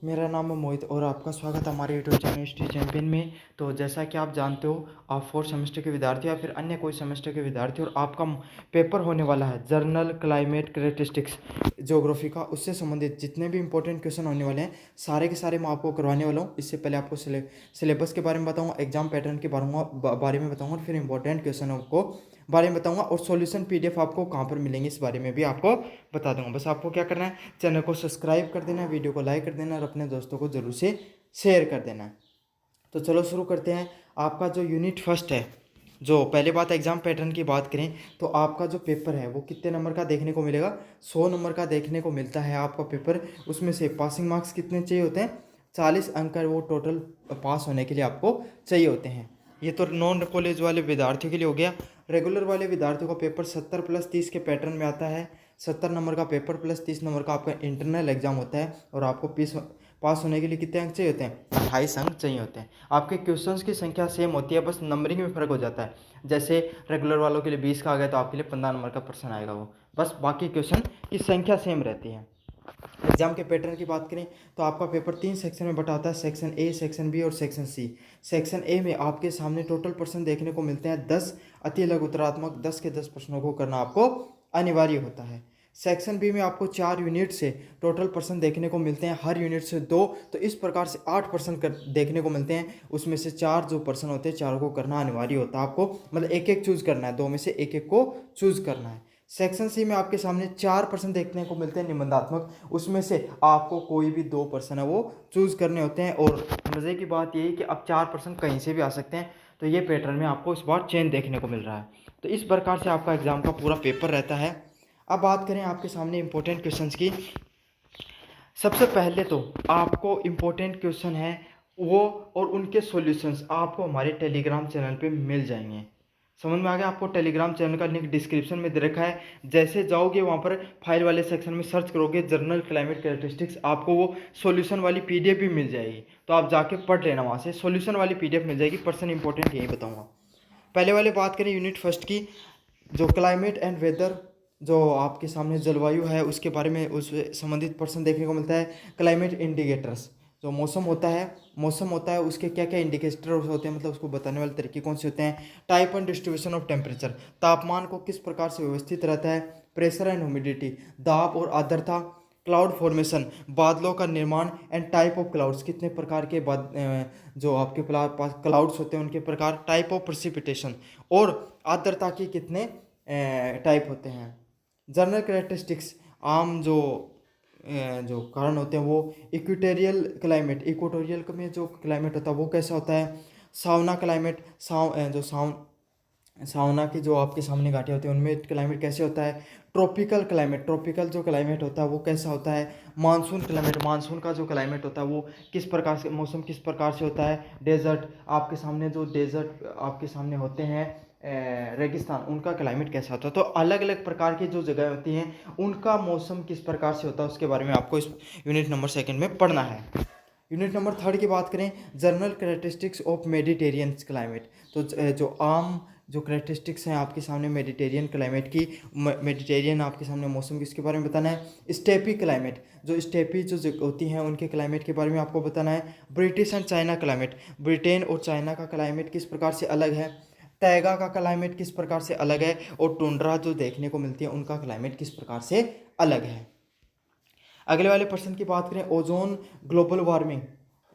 मेरा नाम है मोहित और आपका स्वागत है हमारे यूट्यूब चैनल हिस्ट्री चैंपियन में। तो जैसा कि आप जानते हो, आप फोर्थ सेमेस्टर के विद्यार्थी या फिर अन्य कोई सेमेस्टर के विद्यार्थी और आपका पेपर होने वाला है जर्नल क्लाइमेट कैरेक्टरिस्टिक्स ज्योग्राफी का, उससे संबंधित जितने भी इंपॉर्टेंट क्वेश्चन होने वाले हैं सारे के सारे मैं आपको करवाने वाला हूँ। इससे पहले आपको सिलेबस के बारे में बताऊँगा, एग्जाम पैटर्न के बारे में बताऊँगा और फिर इंपॉर्टेंट क्वेश्चनों को बारे में बताऊंगा और सॉल्यूशन पीडीएफ आपको कहाँ पर मिलेंगे इस बारे में भी आपको बता दूंगा। बस आपको क्या करना है, चैनल को सब्सक्राइब कर देना है, वीडियो को लाइक कर देना है और अपने दोस्तों को जरूर से शेयर कर देना है। तो चलो शुरू करते हैं। आपका जो यूनिट फर्स्ट है, जो पहले बात एग्जाम पैटर्न की बात करें तो आपका जो पेपर है वो कितने नंबर का देखने को मिलेगा, 100 नंबर का देखने को मिलता है आपका पेपर। उसमें से पासिंग मार्क्स कितने चाहिए होते हैं, 40 अंक का वो टोटल पास होने के लिए आपको चाहिए होते हैं। ये तो नॉन कॉलेज वाले विद्यार्थियों के लिए हो गया। रेगुलर वाले विद्यार्थियों का पेपर 70 प्लस 30 के पैटर्न में आता है। 70 नंबर का पेपर प्लस 30 नंबर का आपका इंटरनल एग्जाम होता है और आपको पास होने के लिए कितने अंक चाहिए होते हैं, 28 अंक चाहिए होते हैं। आपके क्वेश्चंस की संख्या सेम होती है, बस नंबरिंग में फ़र्क हो जाता है। जैसे रेगुलर वालों के लिए 20 का आ गया तो आपके लिए 15 नंबर का प्रश्न आएगा वो, बस बाकी क्वेश्चन की संख्या सेम रहती है। एग्जाम के पैटर्न की बात करें तो आपका पेपर 3 सेक्शन में बटा होता है, सेक्शन ए, सेक्शन बी और सेक्शन सी। सेक्शन ए में आपके सामने टोटल प्रश्न देखने को मिलते हैं 10, अति लघु उत्तरात्मक 10 के 10 प्रश्नों को करना आपको अनिवार्य होता है। सेक्शन बी में आपको 4 यूनिट से टोटल प्रश्न देखने को मिलते हैं, हर यूनिट से 2, तो इस प्रकार से 8 प्रश्न देखने को मिलते हैं। उसमें से 4 जो प्रश्न होते हैं 4 को करना अनिवार्य होता है आपको, मतलब एक एक चूज करना है, 2 में से एक एक को चूज करना है। सेक्शन सी में आपके सामने 4% देखने को मिलते हैं निबंधात्मक, उसमें से आपको कोई भी 2% है वो चूज करने होते हैं। और मज़े की बात यही कि अब 4% कहीं से भी आ सकते हैं, तो ये पैटर्न में आपको इस बार चेंज देखने को मिल रहा है। तो इस प्रकार से आपका एग्जाम का पूरा पेपर रहता है। अब बात करें आपके सामने इंपॉर्टेंट क्वेश्चंस की। सबसे पहले तो आपको इम्पोर्टेंट क्वेश्चन है वो और उनके सॉल्यूशंस आपको हमारे टेलीग्राम चैनल पे मिल जाएंगे। समझ में आ गया? आपको टेलीग्राम चैनल का लिंक डिस्क्रिप्शन में दे रखा है। जैसे जाओगे वहाँ पर फाइल वाले सेक्शन में सर्च करोगे जर्नल क्लाइमेट कैरेक्टरिस्टिक्स, आपको वो सॉल्यूशन वाली पीडीएफ भी मिल जाएगी, तो आप जाके पढ़ लेना, वहाँ से सॉल्यूशन वाली पीडीएफ मिल जाएगी। पर्सन इंपॉर्टेंट यही बताऊँगा। पहले वाले बात करें यूनिट फर्स्ट की, जो क्लाइमेट एंड वेदर, जो आपके सामने जलवायु है उसके बारे में उस संबंधित प्रश्न देखने को मिलता है। क्लाइमेट इंडिकेटर्स, जो मौसम होता है उसके क्या क्या इंडिकेटर्स होते हैं, मतलब उसको बताने वाले तरीके कौन से होते हैं। Type and distribution of temperature, तापमान को किस प्रकार से व्यवस्थित रहता है। प्रेशर एंड ह्यूमिडिटी, दाब और आर्द्रता। क्लाउड फॉर्मेशन, बादलों का निर्माण एंड टाइप ऑफ क्लाउड्स, कितने प्रकार के जो आपके पास क्लाउड्स होते हैं उनके प्रकार। टाइप ऑफ प्रेसिपिटेशन, और आर्द्रता के कितने टाइप होते हैं। जनरल कैरेक्टरिस्टिक्स, आम जो कारण होते हैं वो। इक्वेटोरियल क्लाइमेट, इक्वेटोरियल में जो क्लाइमेट होता है वो कैसा होता है। सावना क्लाइमेट, सावना की जो आपके सामने घाटियाँ होती हैं उनमें क्लाइमेट कैसे होता है। ट्रॉपिकल क्लाइमेट, ट्रॉपिकल जो क्लाइमेट होता है वो कैसा होता है। मानसून क्लाइमेट, मानसून का जो क्लाइमेट होता है वो किस प्रकार से, मौसम किस प्रकार से होता है। डेजर्ट, आपके सामने जो डेजर्ट आपके सामने होते हैं रेगिस्तान, उनका क्लाइमेट कैसा होता है। तो अलग अलग प्रकार की जो जगह होती हैं उनका मौसम किस प्रकार से होता है उसके बारे में आपको इस यूनिट नंबर 2 में पढ़ना है। यूनिट नंबर 3 की बात करें, general characteristics of Mediterranean climate, तो जो आम जो कैरेक्टरिस्टिक्स हैं आपके सामने मेडिटेरियन क्लाइमेट की, मेडिटेरियन आपके सामने मौसम की, इसके बारे में बताना है। स्टेपी क्लाइमेट, जो स्टेपी जो होती हैं उनके क्लाइमेट के बारे में आपको बताना है। British and China climate, Britain और चाइना का क्लाइमेट किस प्रकार से अलग है। टैगा का क्लाइमेट किस प्रकार से अलग है, और टुंड्रा जो देखने को मिलती है उनका क्लाइमेट किस प्रकार से अलग है। अगले वाले प्रश्न की बात करें, ओजोन ग्लोबल वार्मिंग,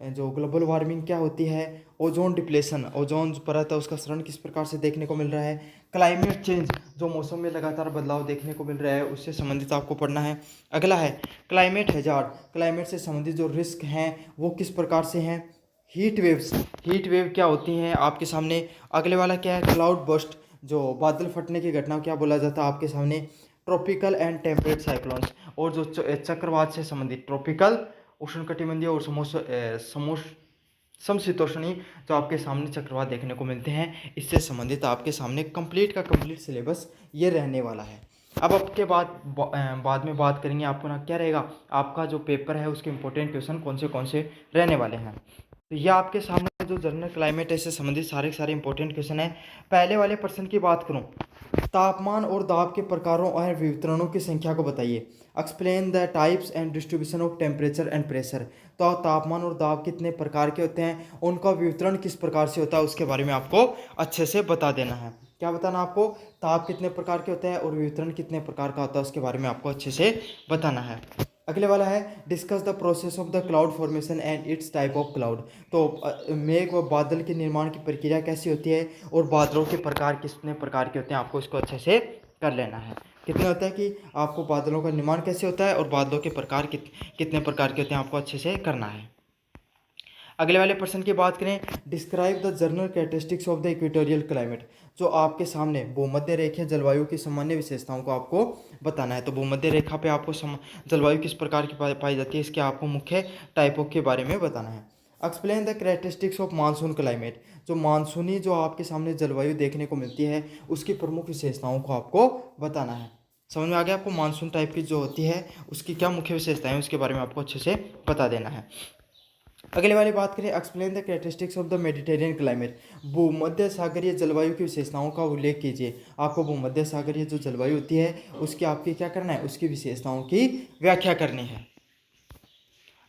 जो ग्लोबल वार्मिंग क्या होती है। ओजोन डिप्लेशन, ओजोन जो परत है उसका क्षरण किस प्रकार से देखने को मिल रहा है। क्लाइमेट चेंज, जो मौसम में लगातार बदलाव देखने को मिल रहा है उससे संबंधित आपको पढ़ना है। अगला है क्लाइमेट हैजार्ड, क्लाइमेट से संबंधित जो रिस्क हैं वो किस प्रकार से हैं। हीट वेव्स, हीट वेव क्या होती हैं आपके सामने। अगले वाला क्या है, क्लाउड बस्ट, जो बादल फटने की घटना क्या बोला जाता है आपके सामने। ट्रॉपिकल एंड टेम्परेट साइक्लोन्स, और जो चक्रवात से संबंधित ट्रॉपिकल उष्णकटिबंधीय और समशीतोष्णीय जो आपके सामने चक्रवात देखने को मिलते हैं, इससे संबंधित आपके सामने कंप्लीट का कंप्लीट सिलेबस ये रहने वाला है। अब आपके बाद में बात करेंगे आपको ना क्या रहेगा, आपका जो पेपर है उसके इंपॉर्टेंट क्वेश्चन कौन से रहने वाले हैं। तो ये आपके सामने जो जनरल क्लाइमेट है इससे संबंधित सारे के सारे इंपॉर्टेंट क्वेश्चन है। पहले वाले प्रश्न की बात करूं, तापमान और दाब के प्रकारों और वितरणों की संख्या को बताइए। Explain the types and distribution of temperature and pressure. तो तापमान और दाब कितने प्रकार के होते हैं, उनका वितरण किस प्रकार से होता है, उसके बारे में आपको अच्छे से बता देना है। क्या बताना आपको, ताप कितने प्रकार के होते हैं और वितरण कितने प्रकार का होता है, उसके बारे में आपको अच्छे से बताना है। अगले वाला है discuss the process of the cloud formation and it's type of cloud. तो मेघ व बादल के निर्माण की प्रक्रिया कैसी होती है और बादलों के प्रकार कितने प्रकार के होते हैं, आपको इसको अच्छे से कर लेना है। कितने होता है कि आपको बादलों का निर्माण कैसे होता है और बादलों के प्रकार कितने प्रकार के होते हैं, आपको अच्छे से करना है। अगले वाले प्रश्न की बात करें, describe the general characteristics of the equatorial climate. जो आपके सामने भूमध्य रेखा जलवायु की सामान्य विशेषताओं को आपको बताना है। तो भूमध्य रेखा पे आपको जलवायु किस प्रकार की पाई जाती है, इसके आपको मुख्य टाइपों के बारे में बताना है। Explain the characteristics of monsoon climate. जो मानसूनी जो आपके सामने जलवायु देखने को मिलती है उसकी प्रमुख विशेषताओं को आपको बताना है। समझ में आ गया आपको, मानसून टाइप की जो होती है उसकी क्या मुख्य विशेषताएं हैं उसके बारे में आपको अच्छे से बता देना है। अगले वाली बात करें, explain the characteristics of the Mediterranean climate. भूमध्य सागरीय जलवायु की विशेषताओं का उल्लेख कीजिए। आपको भूमध्य सागरीय जो जलवायु होती है उसकी आपकी क्या करना है, उसकी विशेषताओं की व्याख्या करनी है।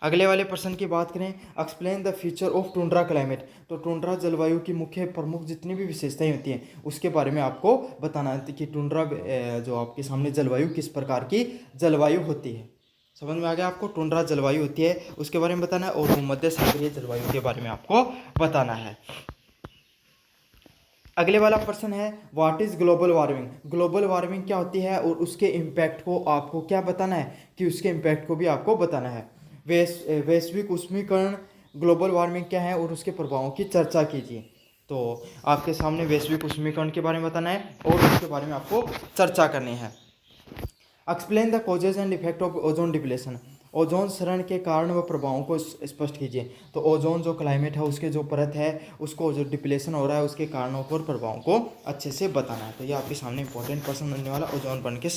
अगले वाले प्रश्न की बात करें, explain the feature of tundra climate. तो टुंड्रा जलवायु की मुख्य प्रमुख जितनी भी विशेषताएं होती हैं उसके बारे में आपको बताना है कि टुंड्रा जो आपके सामने जलवायु किस प्रकार की जलवायु होती है। समझ में आ गया आपको, टुंड्रा जलवायु होती है उसके बारे में बताना है और भूमध्य सागरीय जलवायु के बारे में आपको बताना है। अगले वाला प्रश्न है, what is global warming. Global warming क्या होती है और उसके इम्पैक्ट को आपको क्या बताना है कि उसके इम्पैक्ट को भी आपको बताना है। वैश्विक उष्मीकरण, ग्लोबल वार्मिंग क्या है और उसके प्रभावों की चर्चा कीजिए। तो आपके सामने वैश्विक उष्मीकरण के बारे में बताना है और उसके बारे में आपको चर्चा करनी है। Explain the causes and effect of ozone depletion. Ozone क्षरण के कारण व प्रभावों को स्पष्ट कीजिए। तो ओजोन जो क्लाइमेट है उसके जो परत है उसको जो डिप्लेशन हो रहा है उसके कारणों को और प्रभावों को अच्छे से बताना है। तो ये आपके सामने इंपॉर्टेंट प्रश्न बनने वाला ओजोन परत के